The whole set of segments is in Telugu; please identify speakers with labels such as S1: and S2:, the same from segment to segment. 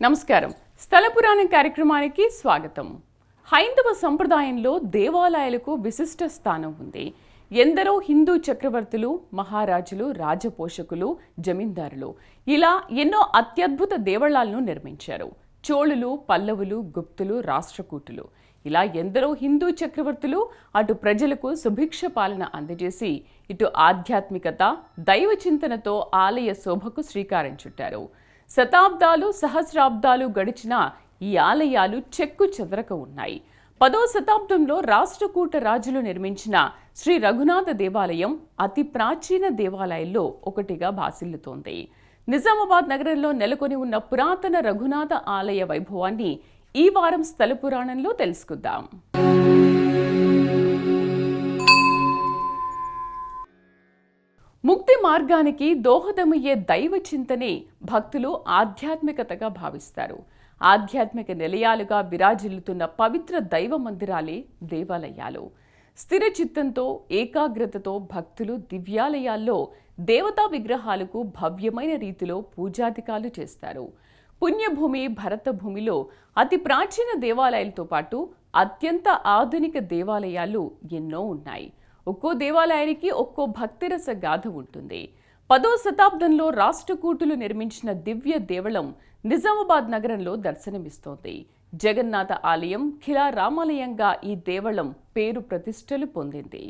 S1: నమస్కారం. స్థల పురాణం కార్యక్రమానికి స్వాగతం. హైందవ సంప్రదాయంలో దేవాలయాలకు విశిష్ట స్థానం ఉంది. ఎందరో హిందూ చక్రవర్తులు, మహారాజులు, రాజపోషకులు, జమీందారులు ఇలా ఎన్నో అత్యద్భుత దేవాలయాలను నిర్మించారు. చోళులు, పల్లవులు, గుప్తులు, రాష్ట్రకూటులు ఇలా ఎందరో హిందూ చక్రవర్తులు అటు ప్రజలకు సుభిక్ష పాలన అందజేసి ఇటు ఆధ్యాత్మికత, దైవ చింతనతో ఆలయ శోభకు శ్రీకారం చుట్టారు. శతాబ్దాలు, సహస్రాబ్దాలు గడిచిన ఈ ఆలయాలు చెక్కు చెదరక ఉన్నాయి. 10వ శతాబ్దంలో రాష్ట్రకూట రాజులు నిర్మించిన శ్రీ రఘునాథ దేవాలయం అతి ప్రాచీన దేవాలయాల్లో ఒకటిగా భాసిల్లుతోంది. నిజామాబాద్ నగరంలో నెలకొని ఉన్న పురాతన రఘునాథ ఆలయ వైభవాన్ని ఈ వారం స్థల పురాణంలో తెలుసుకుందాం. ముక్తి మార్గానికి దోహదమయ్యే దైవ చింతనే భక్తులు ఆధ్యాత్మికతగా భావిస్తారు. ఆధ్యాత్మిక నిలయాలుగా విరాజిల్లుతున్న పవిత్ర దైవ మందిరాలే దేవాలయాలు. స్థిర చిత్తంతో, ఏకాగ్రతతో భక్తులు దివ్యాలయాల్లో దేవతా విగ్రహాలకు భవ్యమైన రీతిలో పూజాధికాలు చేస్తారు. పుణ్యభూమి భరత భూమిలో అతి ప్రాచీన దేవాలయాలతో పాటు అత్యంత ఆధునిక దేవాలయాలు ఎన్నో ఉన్నాయి. ఒక్కో దేవాలయానికి ఒక్కో భక్తిరస గాథ ఉంటుంది. 10వ శతాబ్దంలో రాష్ట్రకూటులు నిర్మించిన దివ్య దేవళం నిజామాబాద్ నగరంలో దర్శనమిస్తోంది. జగన్నాథ ఆలయం ఖిలా రామాలయంగా ఈ దేవళం పేరు ప్రతిష్టలు పొందింది.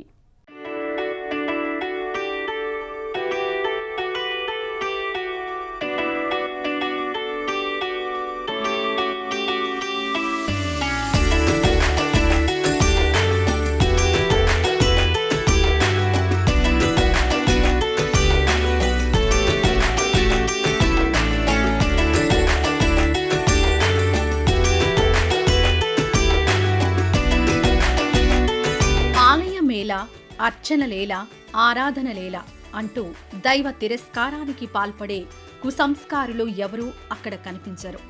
S2: అర్చనలేలా, ఆరాధనలేలా అంటూ దైవ తిరస్కారానికి పాల్పడే కుసంస్కారులు ఎవరూ అక్కడ కనిపించరు.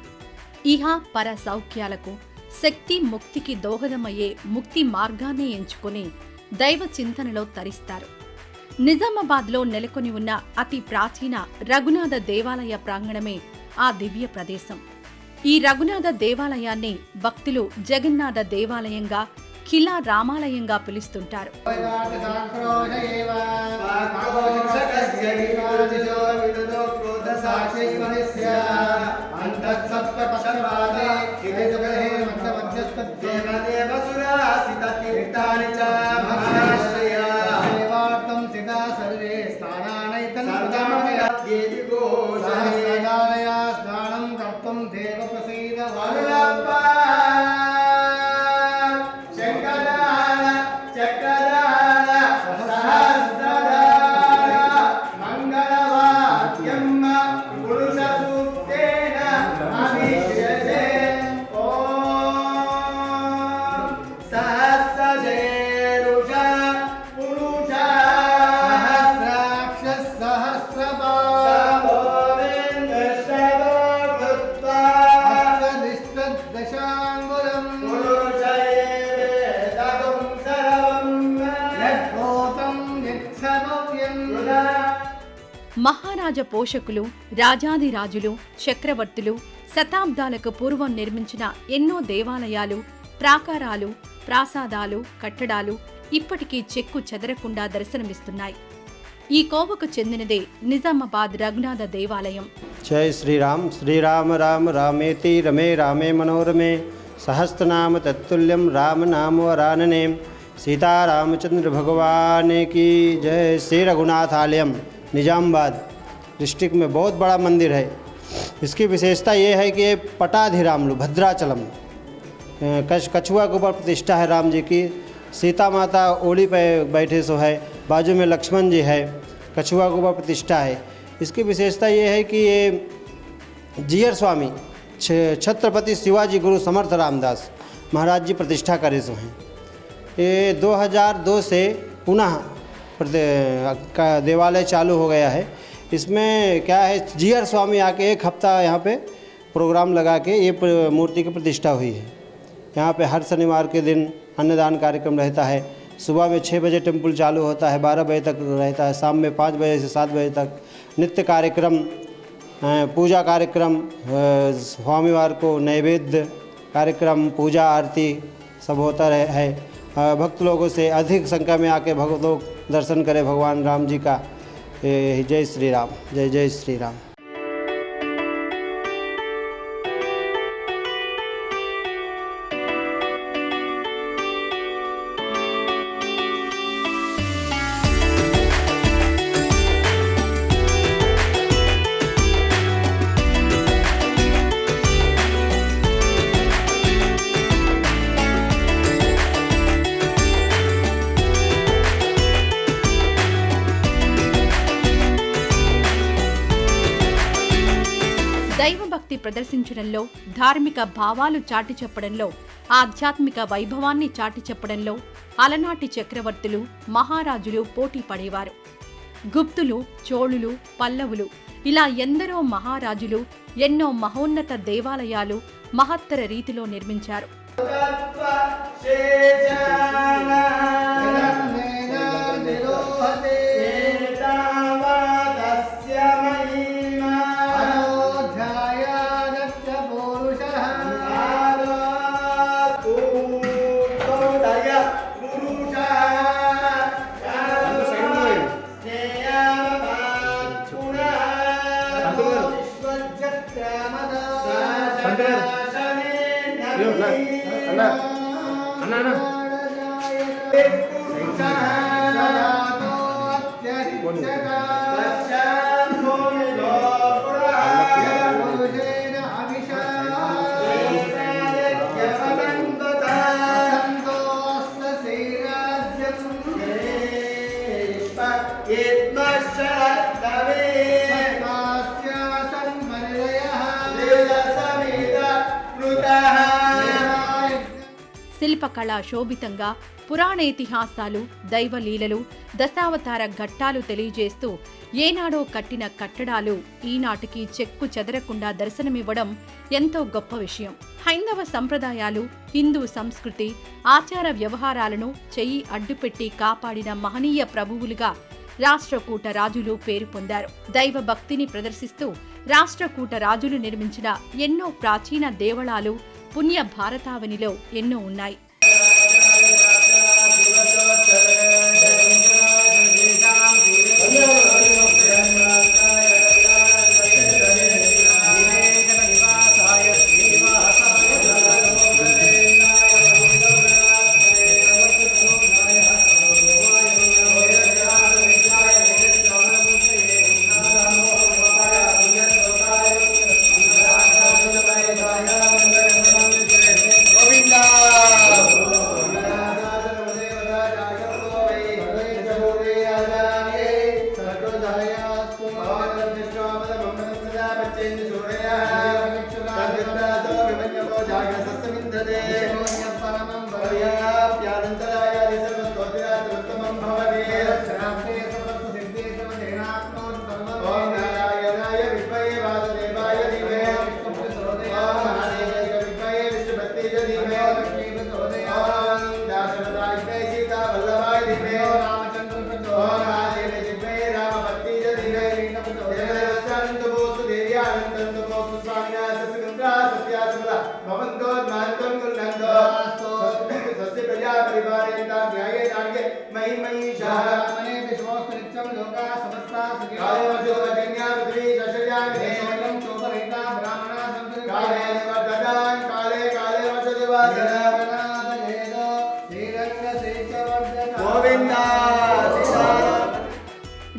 S2: ఇహ పర సౌఖ్యాలకు, శక్తి ముక్తికి దోహదమయ్యే ముక్తి మార్గాన్ని ఎంచుకుని దైవ చింతనలో తరిస్తారు. నిజామాబాద్లో నెలకొని ఉన్న అతి ప్రాచీన రఘునాథ దేవాలయ ప్రాంగణమే ఆ దివ్య ప్రదేశం. ఈ రఘునాథ దేవాలయాన్ని భక్తులు జగన్నాథ దేవాలయంగా, ఖిలా రామాలయంగా పిలుస్తుంటారు. మహారాజ పోషకులు, రాజాదిరాజులు, చక్రవర్తులు శతాబ్దాలకు పూర్వం నిర్మించిన ఎన్నో దేవాలయాలు, ప్రాకారాలు, ప్రాసాదాలు, కట్టడాలు ఇప్పటికీ చెక్కు చెదరకుండా దర్శనమిస్తున్నాయి. ఈ కోవకు చెందినదే నిజామాబాద్ రఘునాథ దేవాలయం.
S3: జై శ్రీరామ్. శ్రీరామ రామ రామేతి రమే రామే మనోరమే సహస్రనామ తత్తుల్యం రామ నామ వరాననే. सीतारामचंद्र भगवान की जय. श्री रघुनाथ आलयम निजामाबाद डिस्ट्रिक्ट में बहुत बड़ा मंदिर है. इसकी विशेषता ये है कि ये पटाधिरामलु भद्राचलम कछुआ के ऊपर प्रतिष्ठा है राम जी की. सीता माता ओली पे बैठे सो है, बाजू में लक्ष्मण जी है, कछुआ के ऊपर प्रतिष्ठा है. इसकी विशेषता ये है कि ये जीयर स्वामी छत्रपति शिवाजी गुरु समर्थ रामदास महाराज जी प्रतिष्ठा करे सो हैं. ये 2002 से पुनः का देवालय चालू हो गया है. इसमें क्या है, जीयर स्वामी आके एक हफ्ता यहाँ पे प्रोग्राम लगा के ये मूर्ति की प्रतिष्ठा हुई है. यहाँ पे हर शनिवार के दिन अन्नदान कार्यक्रम रहता है. सुबह में 6 बजे टेम्पल चालू होता है, 12 बजे तक रहता है. शाम में 5 बजे से 7 बजे तक नित्य कार्यक्रम पूजा कार्यक्रम, स्वामीवार को नैवेद्य कार्यक्रम, पूजा आरती सब होता है। भक्त लोगों से अधिक संख्या में आके भक्त लोग दर्शन करें भगवान राम जी का। जय श्री राम, जय जय श्री राम।
S2: దైవభక్తి ప్రదర్శించడంలో, ధార్మిక భావాలు చాటి చెప్పడంలో, ఆధ్యాత్మిక వైభవాన్ని చాటి చెప్పడంలో అలనాటి చక్రవర్తులు, మహారాజులు పోటీ పడేవారు. గుప్తులు, చోళులు, పల్లవులు ఇలా ఎందరో మహారాజులు ఎన్నో మహోన్నత దేవాలయాలు మహత్తర రీతిలో నిర్మించారు. శిల్పకళా శోభితంగా పురాణేతిహాసాలు, దైవలీలలు, దశావతార ఘట్టాలు తెలియజేస్తూ ఏనాడో కట్టిన కట్టడాలు ఈనాటికి చెక్కు చెదరకుండా దర్శనమివ్వడం ఎంతో గొప్ప విషయం. హైందవ సంప్రదాయాలు, హిందూ సంస్కృతి, ఆచార వ్యవహారాలను చెయ్యి అడ్డుపెట్టి కాపాడిన మహనీయ ప్రభువులుగా రాష్ట్రకూట రాజులు పేరు పొందారు. దైవ భక్తిని ప్రదర్శిస్తూ రాష్ట్రకూట రాజులు నిర్మించిన ఎన్నో ప్రాచీన దేవాలయాలు పుణ్య భారతావనిలో ఎన్నో ఉన్నాయి.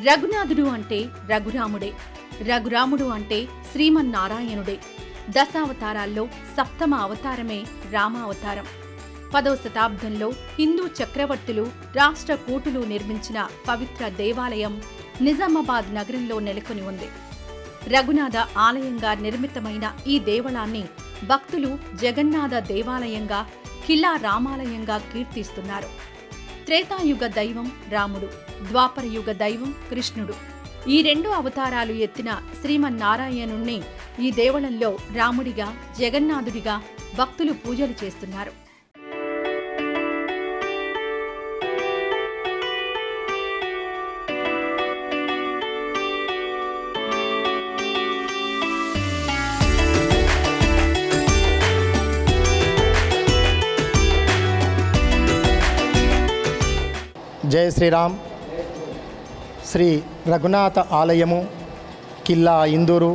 S2: రఘునాథుడు అంటే రఘురాముడే, రఘురాముడు అంటే శ్రీమన్నారాయణుడే. దశావతారాల్లో సప్తమ అవతారమే రామావతారం. 10వ శతాబ్దంలో హిందూ చక్రవర్తులు, రాష్ట్రకూటులు నిర్మించిన పవిత్ర దేవాలయం నిజామాబాద్ నగరంలో నెలకొని ఉంది. రఘునాథ ఆలయంగా నిర్మితమైన ఈ దేవాలయాన్ని భక్తులు జగన్నాథ దేవాలయంగా, కిల్లా రామాలయంగా కీర్తిస్తున్నారు. త్రేతాయుగ దైవం రాముడు, ద్వాపరయుగ దైవం కృష్ణుడు. ఈ 2 అవతారాలు ఎత్తిన శ్రీమన్నారాయణుణ్ణి ఈ దేవళంలో రాముడిగా, జగన్నాథుడిగా భక్తులు పూజలు చేస్తున్నారు.
S4: జయ శ్రీరామ్. శ్రీ రఘునాథ ఆలయము, కిల్లా ఇందూరు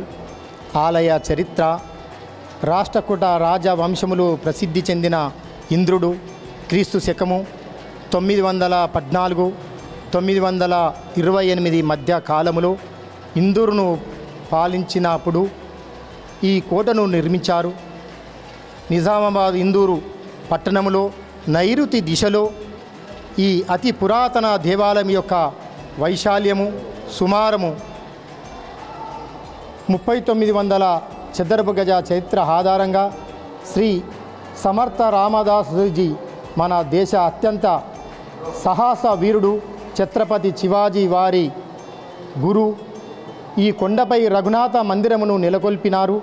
S4: ఆలయ చరిత్ర. రాష్ట్రకూట రాజవంశములు ప్రసిద్ధి చెందిన ఇంద్రుడు క్రీస్తు శకము 914-928 మధ్య కాలములో ఇందూరును పాలించినప్పుడు ఈ కోటను నిర్మించారు. నిజామాబాద్ ఇందూరు పట్టణములో నైరుతి దిశలో ఈ అతి పురాతన దేవాలయం యొక్క వైశాల్యము సుమారము 3900 చదరపు గజ చరిత్ర ఆధారంగా శ్రీ సమర్థ రామదాసుజీ మన దేశ అత్యంత సాహస వీరుడు ఛత్రపతి శివాజీ వారి గురు ఈ కొండపై రఘునాథ మందిరమును నెలకొల్పినారు.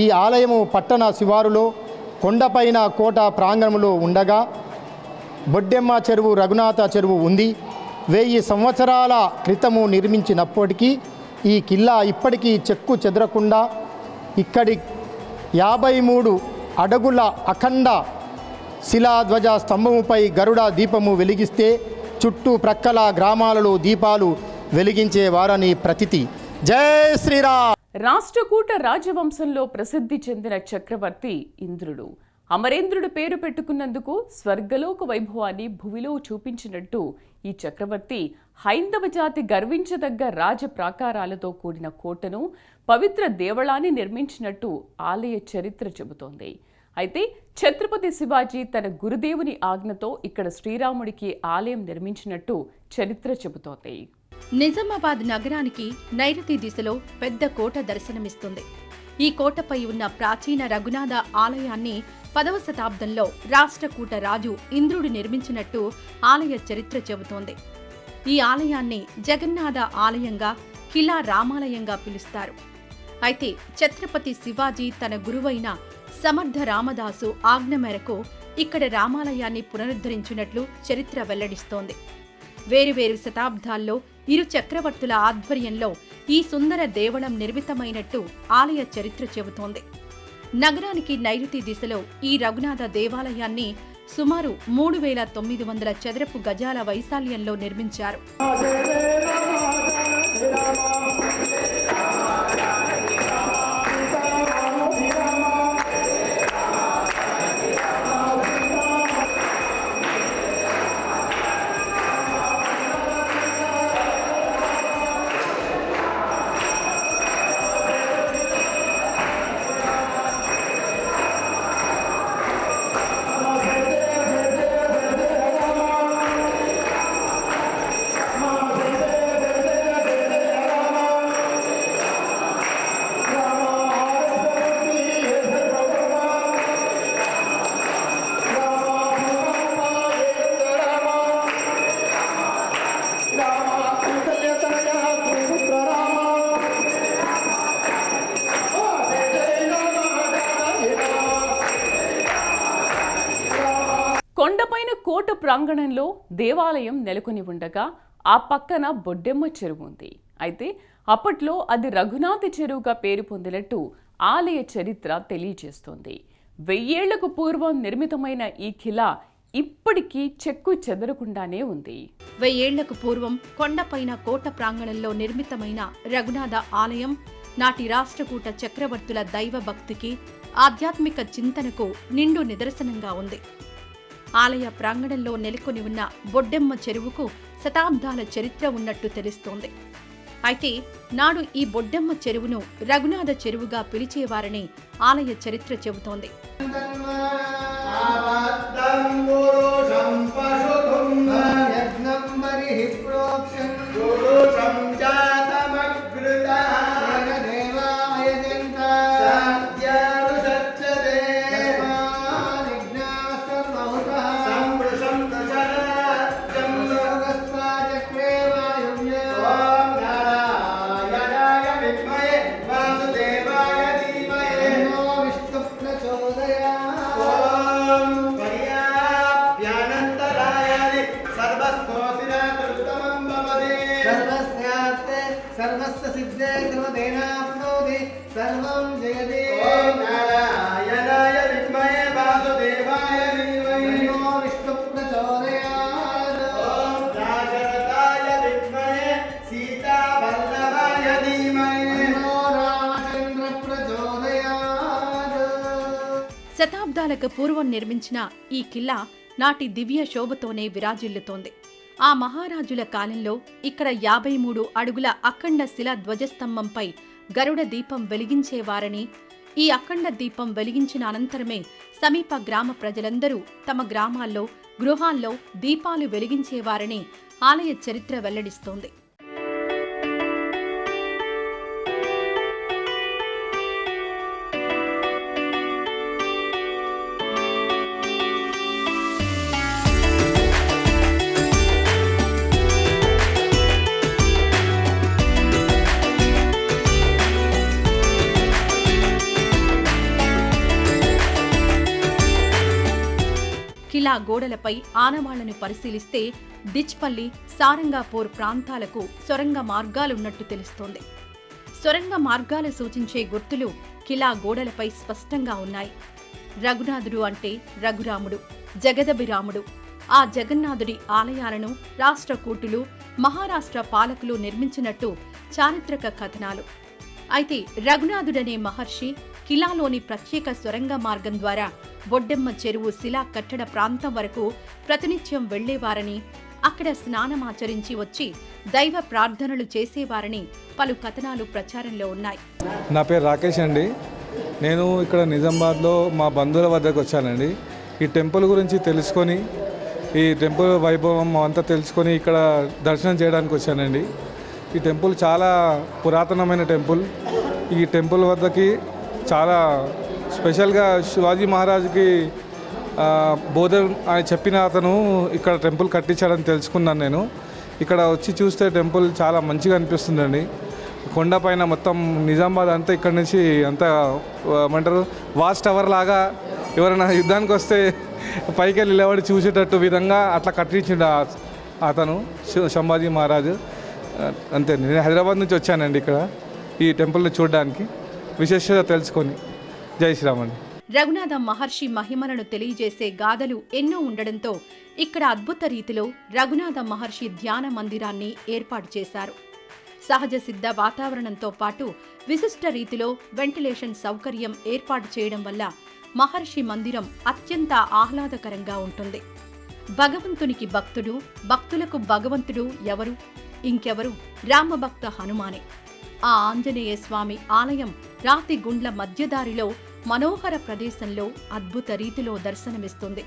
S4: ఈ ఆలయము పట్టణ శివారులో కొండపైన కోట ప్రాంగణంలో ఉండగా బొడ్డెమ్మ చెరువు, రఘునాథ చెరువు ఉంది. 1000 సంవత్సరాల క్రితము నిర్మించినప్పటికీ ఈ కిల్లా ఇప్పటికీ చెక్కు చెదరకుండా ఇక్కడి 53 అడుగుల అఖండ శిలాధ్వజ స్తంభముపై గరుడ దీపము వెలిగిస్తే చుట్టూ ప్రక్కల గ్రామాలలో దీపాలు వెలిగించేవారని ప్రతీతి. జై శ్రీరామ్.
S1: రాష్ట్రకూట రాజవంశంలో ప్రసిద్ధి చెందిన చక్రవర్తి ఇంద్రుడు. అమరేంద్రుడు పేరు పెట్టుకున్నందుకు స్వర్గలోక వైభవాన్ని భువిలో చూపించినట్టు ఈ చక్రవర్తి హైందవ జాతి గర్వించదగ్గ రాజ ప్రాకారాలతో కూడిన కోటను, పవిత్ర దేవళాన్ని నిర్మించినట్టు ఆలయ చరిత్ర చెబుతోంది. అయితే ఛత్రపతి శివాజీ తన గురుదేవుని ఆజ్ఞతో ఇక్కడ శ్రీరాముడికి ఆలయం నిర్మించినట్టు చరిత్ర చెబుతోంది.
S2: నిజామాబాద్ నగరానికి నైరుతి దిశలో పెద్ద కోట దర్శనమిస్తుంది. ఈ కోటపై ఉన్న ప్రాచీన రఘునాథ ఆలయాన్ని 10వ శతాబ్దంలో రాష్ట్రకూట రాజు ఇంద్రుడు నిర్మించినట్టు ఆలయ చరిత్ర చెబుతోంది. ఈ ఆలయాన్ని జగన్నాథ ఆలయంగా, కిలా రామాలయంగా పిలుస్తారు. అయితే ఛత్రపతి శివాజీ తన గురువైన సమర్థ రామదాసు ఆజ్ఞ మేరకు ఇక్కడ రామాలయాన్ని పునరుద్ధరించినట్లు చరిత్ర వెల్లడిస్తోంది. వేరువేరు శతాబ్దాల్లో ఇరు చక్రవర్తుల ఆధ్వర్యంలో ఈ సుందర దేవళం నిర్మితమైనట్టు ఆలయ చరిత్ర చెబుతోంది. నగరానికి నైరుతి దిశలో ఈ రఘునాథ దేవాలయాన్ని సుమారు 3900 చదరపు గజాల వైశాల్యంలో నిర్మించారు.
S1: కొండపైన కోట ప్రాంగణంలో దేవాలయం నెలకొని ఉండగా ఆ పక్కన బొడ్డెమ్మ చెరువు ఉంది. అయితే అప్పట్లో అది రఘునాథ చెరువుగా పేరు పొందినట్టు ఆలయ చరిత్ర తెలియజేస్తోంది. 1000 ఏళ్లకు పూర్వం నిర్మితమైన ఈ కిలా ఇప్పటికీ చెక్కు చెదరకుండానే ఉంది.
S2: 1000 ఏళ్లకు పూర్వం కొండపైన కోట ప్రాంగణంలో నిర్మితమైన రఘునాథ ఆలయం నాటి రాష్ట్రకూట చక్రవర్తుల దైవ భక్తికి, ఆధ్యాత్మిక చింతనకు నిండు నిదర్శనంగా ఉంది. ఆలయ ప్రాంగణంలో నెలకొని ఉన్న బొడ్డెమ్మ చెరువుకు శతాబ్దాల చరిత్ర ఉన్నట్టు తెలుస్తోంది. అయితే నాడు ఈ బొడ్డెమ్మ చెరువును రఘునాథ చెరువుగా పిలిచేవారని ఆలయ చరిత్ర చెబుతోంది.
S5: सर्वस्य सिद्धे सर्वदेनाप्नोति सर्वं जयते ओम नारायणाय विद्महे वासुदेवाय धीमहि तन्नो विष्णुः प्रचोदयात् ओम
S2: శతాబ్దాలకు పూర్వం నిర్మించిన ఈ కిల్లా నాటి దివ్య శోభతోనే విరాజిల్లుతోంది. ఆ మహారాజుల కాలంలో ఇక్కడ 53 అడుగుల అఖండ శిల ధ్వజస్తంభంపై గరుడ దీపం వెలిగించేవారని, ఈ అఖండ దీపం వెలిగించిన అనంతరమే సమీప గ్రామ ప్రజలందరూ తమ గ్రామాల్లో, గృహాల్లో దీపాలు వెలిగించేవారని ఆలయ చరిత్ర వెల్లడిస్తోంది. కిలా గోడలపై ఆనవాళ్లను పరిశీలిస్తే డిచ్పల్లి, సారంగాపూర్ ప్రాంతాలకు సొరంగ మార్గాలున్నట్టు తెలుస్తోంది. సొరంగ మార్గాలు సూచించే గుర్తులు కిలా గోడలపై స్పష్టంగా ఉన్నాయి. రఘునాథుడు అంటే రఘురాముడు, జగదభిరాముడు, ఆ జగన్నాథుడి ఆలయాలను రాష్ట్రకూటులు, మహారాష్ట్ర పాలకులు నిర్మించినట్టు చారిత్రక కథనాలు. అయితే రఘునాథుడనే మహర్షి కిలాలోని ప్రత్యేక సొరంగ మార్గం ద్వారా బొడ్డెమ్మ చెరువు శిలా కట్టడ ప్రాంతం వరకు ప్రతినిత్యం వెళ్లేవారని, అక్కడ స్నానమాచరించి వచ్చి దైవ ప్రార్థనలు చేసేవారని పలు కథనాలు ప్రచారంలో ఉన్నాయి.
S6: నా పేరు రాకేష్ అండి. నేను ఇక్కడ నిజామాబాద్లో మా బంధువుల వద్దకు వచ్చానండి. ఈ టెంపుల్ గురించి తెలుసుకొని, ఈ టెంపుల్ వైభవం అంతా తెలుసుకొని ఇక్కడ దర్శనం చేయడానికి వచ్చానండి. ఈ టెంపుల్ చాలా పురాతనమైన టెంపుల్. ఈ టెంపుల్ వద్దకి చాలా స్పెషల్గా శివాజీ మహారాజుకి బోధన్ అని చెప్పిన అతను ఇక్కడ టెంపుల్ కట్టించాడని తెలుసుకున్నాను నేను. ఇక్కడ వచ్చి చూస్తే టెంపుల్ చాలా మంచిగా అనిపిస్తుందండి. కొండపైన మొత్తం నిజామాబాద్ అంతా ఇక్కడ నుంచి అంతా ఏమంటారు వాచ్ టవర్ లాగా, ఎవరైనా యుద్ధానికి వస్తే పైకి వెళ్ళి నిలబడి చూసేటట్టు విధంగా అట్లా కట్టించిండు అతను సంభాజీ మహారాజు. అంతే. నేను హైదరాబాద్ నుంచి వచ్చానండి ఇక్కడ ఈ టెంపుల్ని చూడడానికి, విశేషత తెలుసుకొని. జై శ్రీరామండి.
S2: రఘునాథ మహర్షి మహిమలను తెలియజేసే గాథలు ఎన్నో ఉండడంతో ఇక్కడ అద్భుత రీతిలో రఘునాథ మహర్షి ధ్యాన మందిరాన్ని ఏర్పాటు చేశారు. సహజ సిద్ధ వాతావరణంతో పాటు విశిష్ట రీతిలో వెంటిలేషన్ సౌకర్యం ఏర్పాటు చేయడం వల్ల మహర్షి మందిరం అత్యంత ఆహ్లాదకరంగా ఉంటుంది. భగవంతునికి భక్తుడు, భక్తులకు భగవంతుడు ఎవరు? ఇంకెవరు? రామభక్త హనుమానే. ఆ ఆంజనేయ స్వామి ఆలయం రాతి గుండ్ల మధ్యదారిలో మనోహర ప్రదేశంలో అద్భుత రీతిలో దర్శనమిస్తుంది.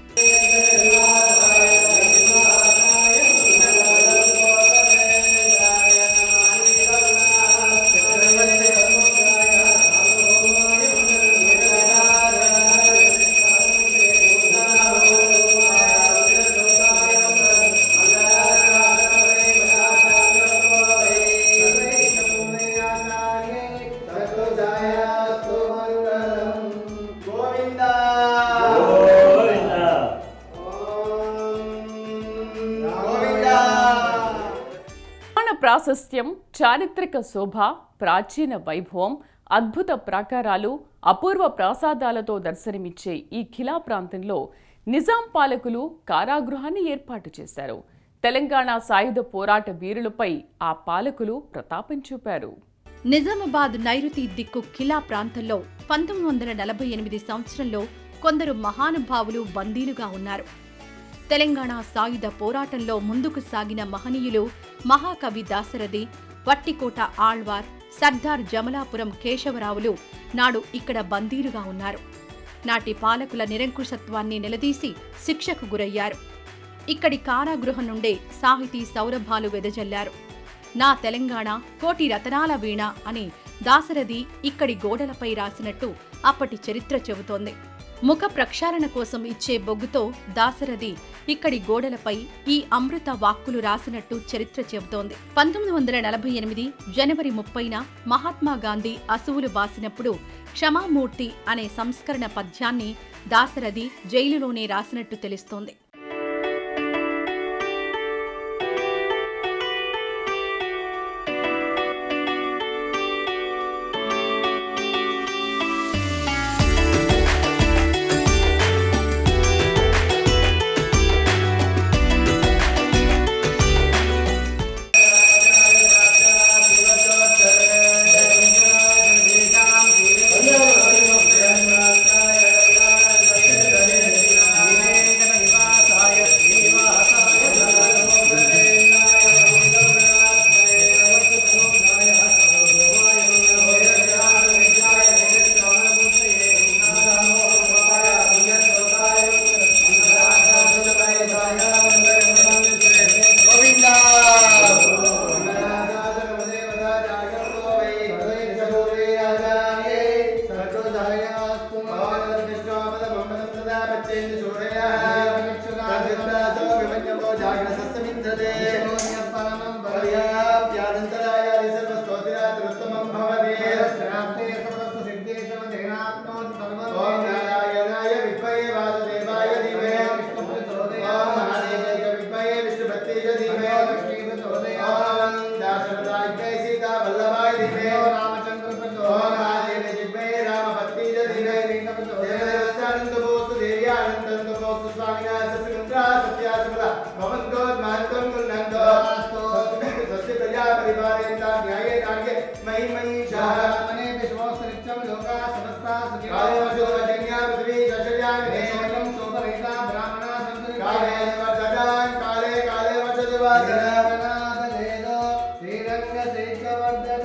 S1: ప్రాశస్త్యం, చారిత్రక శోభ, ప్రాచీన వైభవం, అద్భుత ప్రాకారాలు, అపూర్వ ప్రాసాదాలతో దర్శనమిచ్చే ఈ ఖిలా ప్రాంతంలో నిజాం పాలకులు కారాగృహాన్ని ఏర్పాటు చేశారు. తెలంగాణ సాయుధ పోరాట వీరులపై ఆ పాలకులు ప్రతాపం చూపారు.
S2: నిజామాబాద్ నైరుతి దిక్కు ఖిలా ప్రాంతంలో 1948 సంవత్సరంలో కొందరు మహానుభావులు బందీలుగా ఉన్నారు. తెలంగాణ సాయుధ పోరాటంలో ముందుకు సాగిన మహనీయులు మహాకవి దాశరథి, వట్టికోట ఆళ్వార్, సర్దార్ జమలాపురం కేశవరావులు నాడు ఇక్కడ బందీలుగా ఉన్నారు. నాటి పాలకుల నిరంకుశత్వాన్ని నిలదీసి శిక్షకు గురయ్యారు. ఇక్కడి కారాగృహం నుండే సాహితీ సౌరభాలు వెదజల్లారు. నా తెలంగాణ కోటి రతనాల వీణ అని దాశరథి ఇక్కడి గోడలపై రాసినట్టు అప్పటి చరిత్ర చెబుతోంది. ముఖ ప్రక్షాళన కోసం ఇచ్చే బొగ్గుతో దాశరథి ఇక్కడి గోడలపై ఈ అమృత వాక్కులు రాసినట్టు చరిత్ర చెబుతోంది. 1948 జనవరి 30న మహాత్మాగాంధీ అసువులు బాసినప్పుడు క్షమామూర్తి అనే సంస్కరణ పద్యాన్ని దాశరథి జైలులోనే రాసినట్టు తెలుస్తోంది.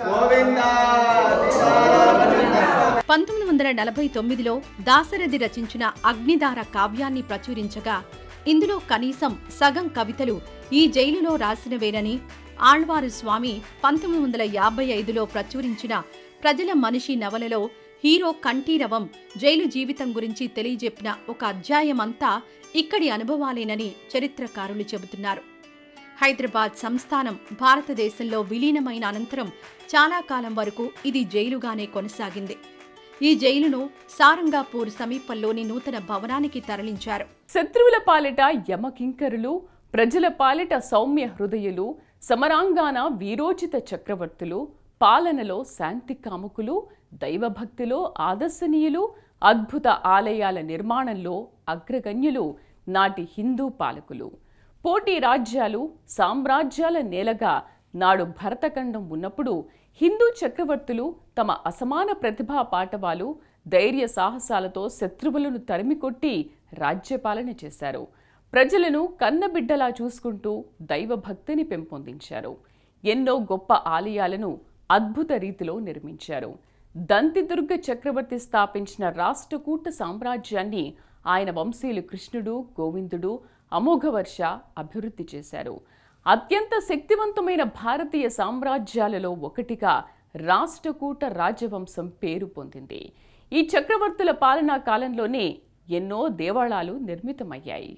S5: గోవిందా
S2: 1949లో దాశరథి రచించిన అగ్నిధార కావ్యాన్ని ప్రచురించగా ఇందులో కనీసం సగం కవితలు ఈ జైలులో రాసినవేనని ఆళ్వారు స్వామి 1955లో ప్రచురించిన ప్రజల మనిషి నవలలో హీరో కంఠీరవం జైలు జీవితం గురించి తెలియజెప్పిన ఒక అధ్యాయమంతా ఇక్కడి అనుభవాలేనని చరిత్రకారులు చెబుతున్నారు. హైదరాబాద్ సంస్థానం భారతదేశంలో విలీనమైన అనంతరం చాలా కాలం వరకు ఇది జైలుగానే కొనసాగింది. ఈ జైలును సారంగాపూర్ సమీపంలోని నూతన భవనానికి తరలించారు.
S1: శత్రువుల పాలిట యమకింకరులు, ప్రజల పాలిట సౌమ్య హృదయులు, సమరాంగాన వీరోచిత చక్రవర్తులు, పాలనలో శాంతి కాముకులు, దైవభక్తిలో ఆదర్శనీయులు, అద్భుత ఆలయాల నిర్మాణంలో అగ్రగణ్యులు నాటి హిందూ పాలకులు. పోటీ రాజ్యాలు, సామ్రాజ్యాల నేలగా నాడు భరతఖండం ఉన్నప్పుడు హిందూ చక్రవర్తులు తమ అసమాన ప్రతిభా పాటవాలు, ధైర్య సాహసాలతో శత్రువులను తరిమికొట్టి రాజ్యపాలన చేశారు. ప్రజలను కన్నబిడ్డలా చూసుకుంటూ దైవభక్తిని పెంపొందించారు. ఎన్నో గొప్ప ఆలయాలను అద్భుత రీతిలో నిర్మించారు. దంతిదుర్గ చక్రవర్తి స్థాపించిన రాష్ట్రకూట సామ్రాజ్యాన్ని ఆయన వంశీయులు కృష్ణుడు, గోవిందుడు, అమోఘవర్ష అభివృద్ధి చేశారు. అత్యంత శక్తివంతమైన భారతీయ సామ్రాజ్యాలలో ఒకటిగా రాష్ట్రకూట రాజవంశం పేరు పొందింది. ఈ చక్రవర్తుల పాలనా కాలంలోనే ఎన్నో దేవాలయాలు నిర్మితమయ్యాయి.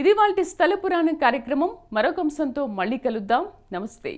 S1: ఇది వాటి స్థల పురాణం కార్యక్రమం. మరొక అంశంతో మళ్ళీ కలుద్దాం. నమస్తే.